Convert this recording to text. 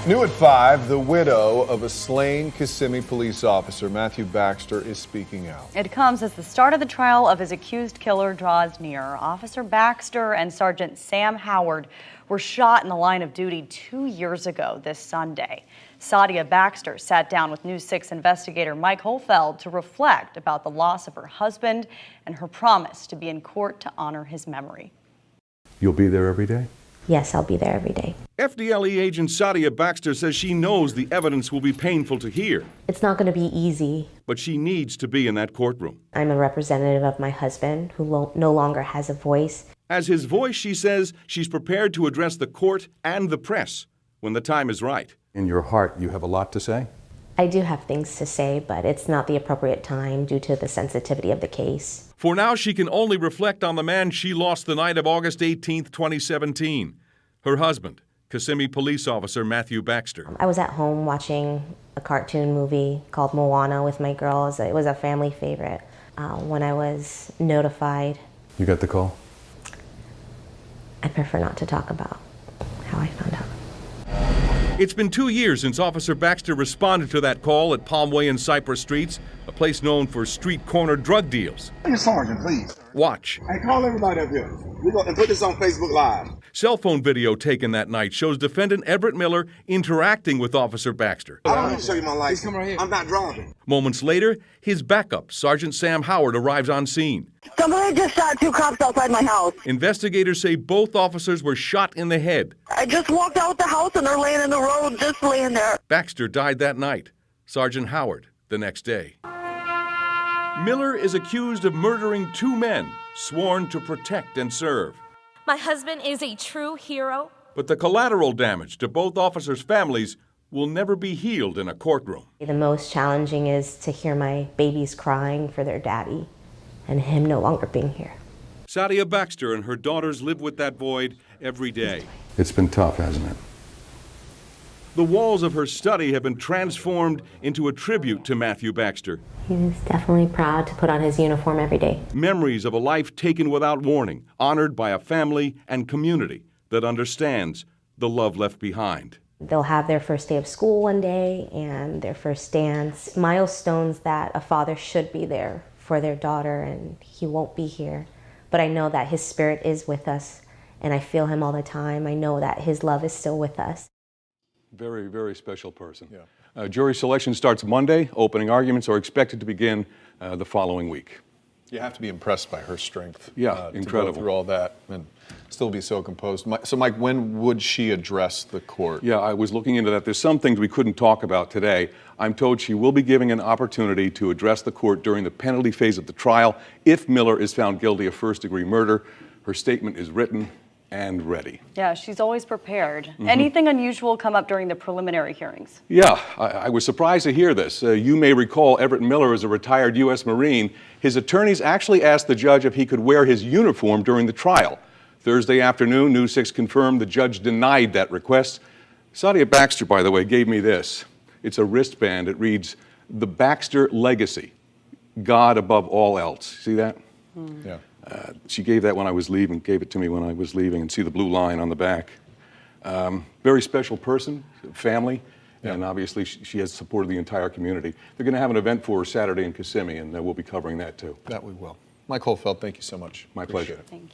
New at 5, the widow of a slain Kissimmee police officer, Matthew Baxter, is speaking out. It comes as the start of the trial of his accused killer draws near. Officer Baxter and Sergeant Sam Howard were shot in the line of duty 2 years ago this Sunday. Sadia Baxter sat down with News 6 investigator Mike Holfeld to reflect about the loss of her husband and her promise to be in court to honor his memory. You'll be there every day? Yes, I'll be there every day. FDLE agent Sadia Baxter says she knows the evidence will be painful to hear. It's not going to be easy. But she needs to be in that courtroom. I'm a representative of my husband who no longer has a voice. As his voice, she says she's prepared to address the court and the press when the time is right. In your heart, you have a lot to say? I do have things to say, but it's not the appropriate time due to the sensitivity of the case. For now, she can only reflect on the man she lost the night of August 18, 2017. Her husband, Kissimmee police officer Matthew Baxter. I was at home watching a cartoon movie called Moana with my girls. It was a family favorite. When I was notified. You got the call? I prefer not to talk about how I found out. It's been 2 years since Officer Baxter responded to that call at Palmway and Cypress Streets, a place known for street corner drug deals. Hey, Sergeant, please. Watch. Hey, call everybody up here. We're going to put this on Facebook Live. Cell phone video taken that night shows defendant Everett Miller interacting with Officer Baxter. I don't need to show you my license. Come right here. I'm not driving. Moments later, his backup, Sergeant Sam Howard, arrives on scene. Somebody just shot 2 cops outside my house. Investigators say both officers were shot in the head. I just walked out the house and they're laying in the road, just laying there. Baxter died that night. Sergeant Howard the next day. Miller is accused of murdering 2 men, sworn to protect and serve. My husband is a true hero. But the collateral damage to both officers' families will never be healed in a courtroom. The most challenging is to hear my babies crying for their daddy and him no longer being here. Sadia Baxter and her daughters live with that void every day. It's been tough, hasn't it? The walls of her study have been transformed into a tribute to Matthew Baxter. He was definitely proud to put on his uniform every day. Memories of a life taken without warning, honored by a family and community that understands the love left behind. They'll have their first day of school one day and their first dance. Milestones that a father should be there for their daughter, and he won't be here. But I know that his spirit is with us, and I feel him all the time. I know that his love is still with us. Very, very special person. Yeah. Jury selection starts Monday. Opening arguments are expected to begin the following week. You have to be impressed by her strength. Yeah, incredible. To go through all that and still be so composed. So, Mike, when would she address the court? Yeah, I was looking into that. There's some things we couldn't talk about today. I'm told she will be giving an opportunity to address the court during the penalty phase of the trial if Miller is found guilty of first-degree murder. Her statement is written and ready. Yeah, she's always prepared. Anything unusual come up during the preliminary hearings? Yeah, I was surprised to hear this. You may recall Everett Miller is a retired U.S. Marine. His attorneys actually asked the judge if he could wear his uniform during the trial. Thursday afternoon, News 6 confirmed the judge denied that request. Sadia Baxter, by the way, gave me this. It's a wristband. It reads, "The Baxter Legacy, God above all else." See that? Yeah. She gave that when I was leaving, gave it to me when I was leaving, and see the blue line on the back. Very special person, family, and obviously she has support of the entire community. They're going to have an event for her Saturday in Kissimmee, and we'll be covering that too. That we will. Mike Holfeld, thank you so much. My pleasure. Thank you.